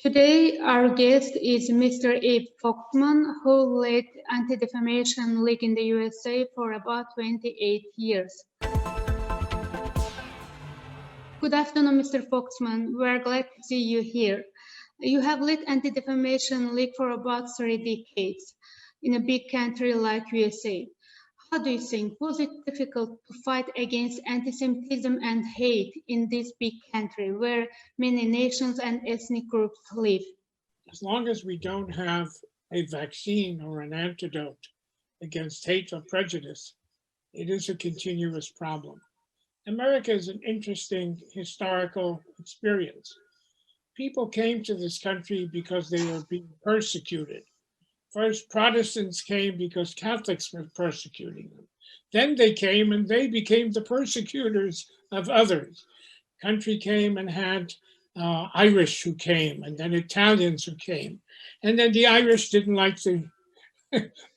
Today, our guest is Mr. Abe Foxman, who led Anti-Defamation-League in the USA for about 28 years. Good afternoon, Mr. Foxman. We're glad to see you here. You have led Anti-Defamation-League for about 3 decades in a big country like USA. How do you think, was it difficult to fight against anti-Semitism and hate in this big country where many nations and ethnic groups live? As long as we don't have a vaccine or an antidote against hate or prejudice, it is a continuous problem. America is an interesting historical experience. People came to this country because they were being persecuted. First, Protestants came because Catholics were persecuting them. Then they came and they became the persecutors of others. Country came and had Irish who came, and then Italians who came. And then the Irish didn't like the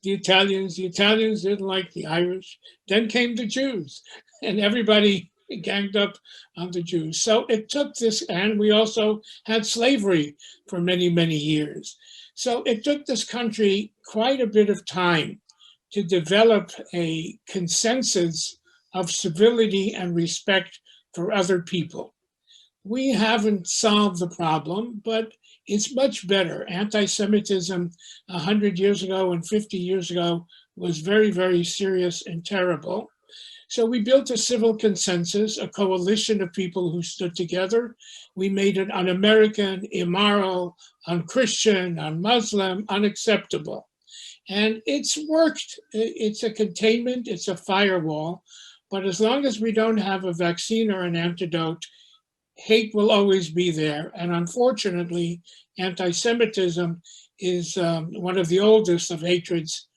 Italians didn't like the Irish. Then came the Jews, and everybody ganged up on the Jews. So it took this, and we also had slavery for many, many years. So it took this country quite a bit of time to develop a consensus of civility and respect for other people. We haven't solved the problem, but it's much better. Anti-Semitism 100 years ago and 50 years ago was very, very serious and terrible. So we built a civil consensus, a coalition of people who stood together. We made it un-American, immoral, un-Christian, un-Muslim, unacceptable. And it's worked. It's a containment, it's a firewall. But as long as we don't have a vaccine or an antidote, hate will always be there. And unfortunately, anti-Semitism is one of the oldest of hatreds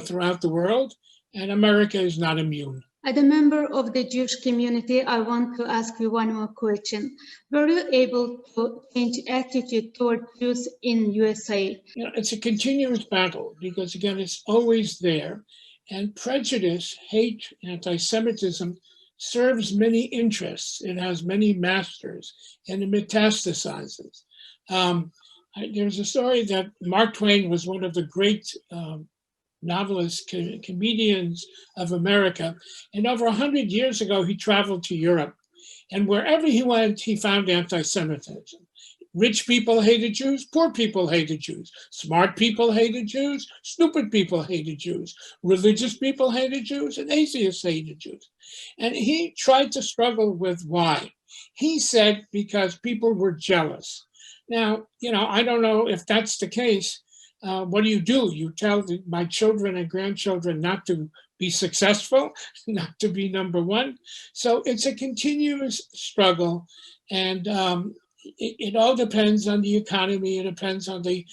throughout the world, and America is not immune. As a member of the Jewish community, I want to ask you one more question. Were you able to change attitude toward Jews in USA? You know, it's a continuous battle because, again, it's always there. And prejudice, hate, anti-Semitism serves many interests. It has many masters, and it metastasizes. There's a story that Mark Twain was one of the great novelists, comedians of America. And over 100 years ago, he traveled to Europe. And wherever he went, he found anti-Semitism. Rich people hated Jews, poor people hated Jews, smart people hated Jews, stupid people hated Jews, religious people hated Jews, and atheists hated Jews. And he tried to struggle with why. He said because people were jealous. Now, you know, I don't know if that's the case. What do? You tell my children and grandchildren not to be successful, not to be number one. So it's a continuous struggle, and it all depends on the economy. It depends on the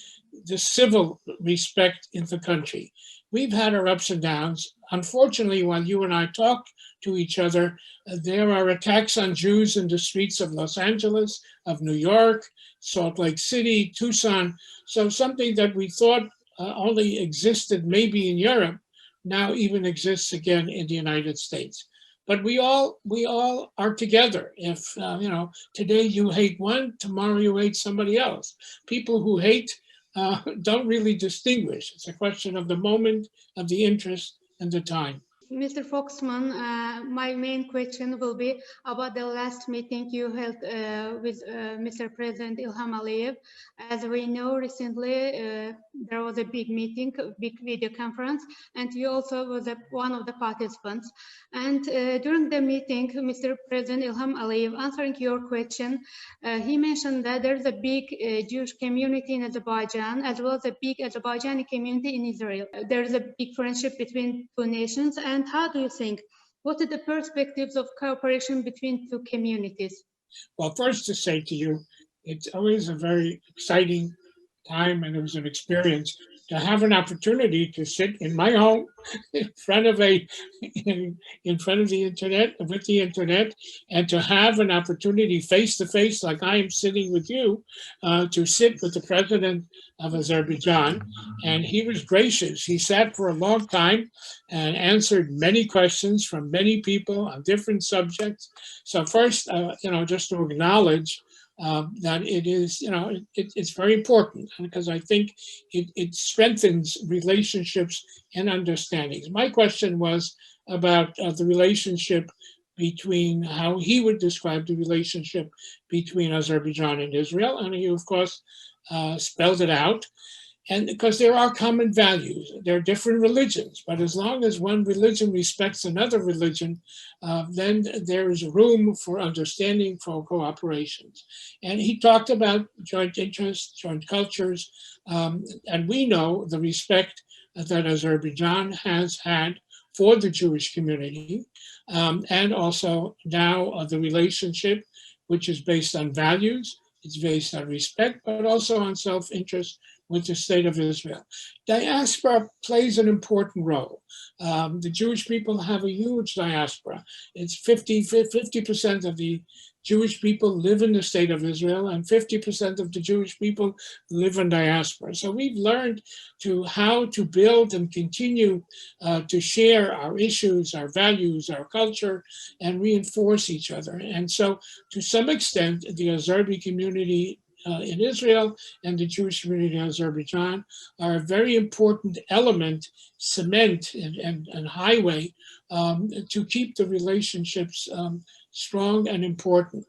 civil respect in the country. We've had our ups and downs. Unfortunately, while you and I talk to each other, there are attacks on Jews in the streets of Los Angeles, of New York, Salt Lake City, Tucson. So something that we thought only existed maybe in Europe now even exists again in the United States. But we all are together. If you know, today you hate one, tomorrow you hate somebody else. People who hate don't really distinguish. It's a question of the moment, of the interest, and the time. Mr. Foxman, my main question will be about the last meeting you held with Mr. President Ilham Aliyev. As we know, recently there was a big meeting, big video conference, and you also was one of the participants. And during the meeting, Mr. President Ilham Aliyev, answering your question, he mentioned that there's a big Jewish community in Azerbaijan, as well as a big Azerbaijani community in Israel. There's a big friendship between two nations. And how do you think, what are the perspectives of cooperation between two communities? Well, first to say to you, it's always a very exciting time, and it was an experience to have an opportunity to sit in my home in front of the internet, with the internet, and to have an opportunity face to face, like I am sitting with you, to sit with the president of Azerbaijan. And he was gracious. He sat for a long time and answered many questions from many people on different subjects. So first, just to acknowledge that it is, it's very important because I think it strengthens relationships and understandings. My question was about the relationship between how he would describe the relationship between Azerbaijan and Israel. And he, of course, spelled it out. And because there are common values, there are different religions, but as long as one religion respects another religion, then there is room for understanding, for cooperations. And he talked about joint interests, joint cultures, and we know the respect that Azerbaijan has had for the Jewish community, and also now the relationship, which is based on values, it's based on respect, but also on self-interest with the state of Israel. Diaspora plays an important role. The Jewish people have a huge diaspora. It's 50% of the Jewish people live in the state of Israel, and 50% of the Jewish people live in diaspora. So we've learned how to build and continue to share our issues, our values, our culture, and reinforce each other. And so to some extent, the Azerbi community in Israel and the Jewish community in Azerbaijan are a very important element, cement and highway to keep the relationships strong and important.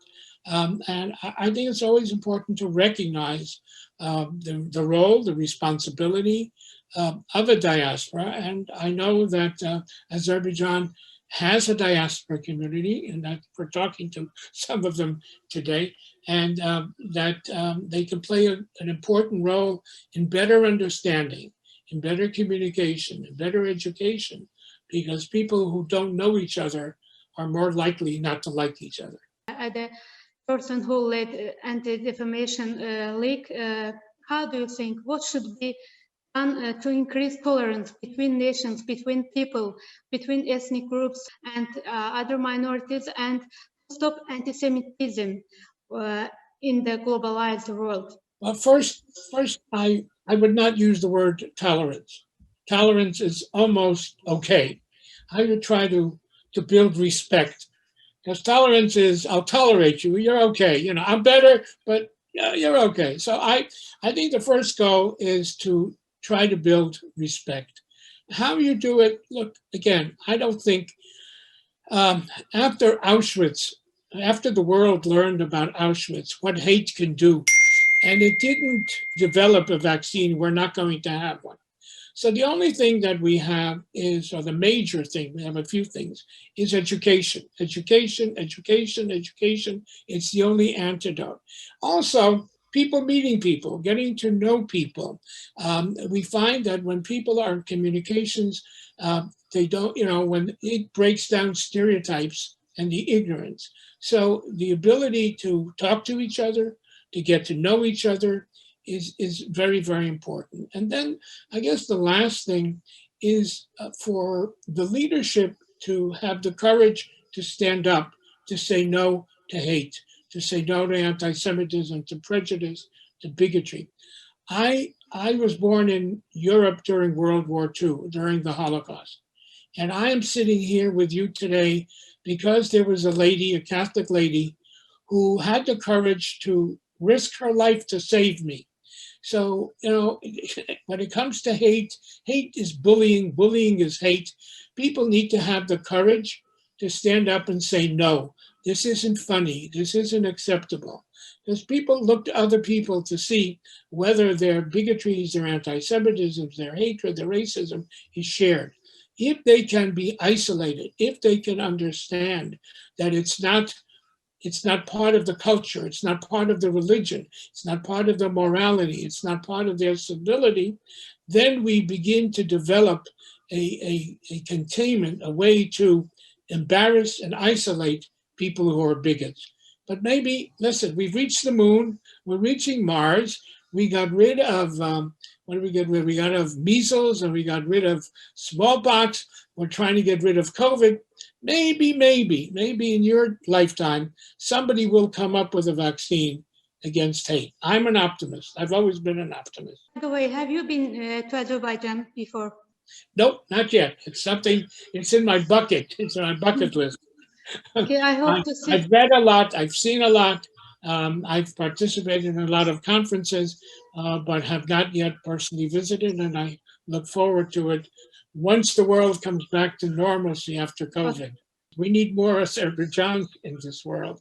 And I think it's always important to recognize the role, the responsibility of a diaspora. And I know that Azerbaijan has a diaspora community, and that we're talking to some of them today, and that they can play an important role in better understanding, in better communication, in better education, because people who don't know each other are more likely not to like each other. The person who led Anti-Defamation-League, how do you think, what should be done to increase tolerance between nations, between people, between ethnic groups and other minorities, and stop anti-Semitism in the globalized world? Well, first, I would not use the word tolerance. Tolerance is almost okay. I would try to build respect, because tolerance is, I'll tolerate you, you're okay. I'm better, but you're okay. So I think the first goal is to try to build respect. How you do it, look, again, I don't think after Auschwitz, after the world learned about Auschwitz, what hate can do, and it didn't develop a vaccine, we're not going to have one. So the only thing that we have is, or the major thing, we have a few things, is education. Education, education, education. It's the only antidote. Also, people meeting people, getting to know people. We find that when people are in communications, they don't, when it breaks down stereotypes and the ignorance. So the ability to talk to each other, to get to know each other, is very, very important. And then I guess the last thing is for the leadership to have the courage to stand up, to say no to hate, to say no to anti-Semitism, to prejudice, to bigotry. I was born in Europe during World War II, during the Holocaust. And I am sitting here with you today because there was a lady, a Catholic lady, who had the courage to risk her life to save me. So, when it comes to hate, hate is bullying, bullying is hate. People need to have the courage to stand up and say, no, this isn't funny, this isn't acceptable. Because people look to other people to see whether their bigotries, their anti-Semitism, their hatred, their racism is shared. If they can be isolated, if they can understand that it's not part of the culture, it's not part of the religion, it's not part of the morality, it's not part of their civility, then we begin to develop a containment, a way to embarrass and isolate people who are bigots. But maybe, listen, we've reached the moon, we're reaching Mars, we got rid of, what did we get rid of? We got rid of measles and we got rid of smallpox, we're trying to get rid of COVID. Maybe in your lifetime, somebody will come up with a vaccine against hate. I'm an optimist. I've always been an optimist. By the way, have you been to Azerbaijan before? Nope, not yet. It's in my bucket. It's on my bucket list. Okay, I hope to see. I've read a lot. I've seen a lot. I've participated in a lot of conferences, but have not yet personally visited, and I look forward to it once the world comes back to normalcy after COVID. We need more Azerbaijan in this world.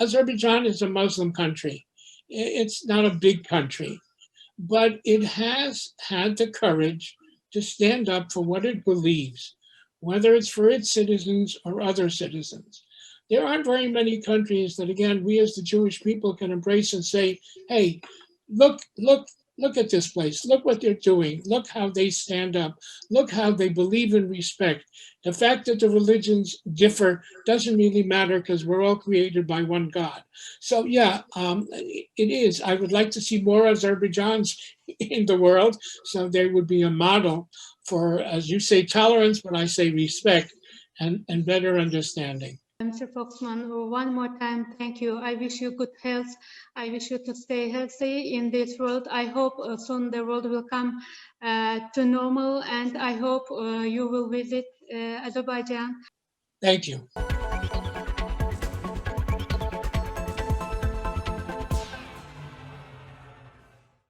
Azerbaijan is a Muslim country. It's not a big country, but it has had the courage to stand up for what it believes, whether it's for its citizens or other citizens. There aren't very many countries that, again, we as the Jewish people can embrace and say, hey, look at this place. Look what they're doing. Look how they stand up. Look how they believe in respect. The fact that the religions differ doesn't really matter because we're all created by one God. So yeah, it is. I would like to see more Azerbaijans in the world, so there would be a model for, as you say, tolerance, but I say respect and better understanding. Mr. Foxman, one more time, thank you. I wish you good health. I wish you to stay healthy in this world. I hope soon the world will come to normal, and I hope you will visit Azerbaijan. Thank you.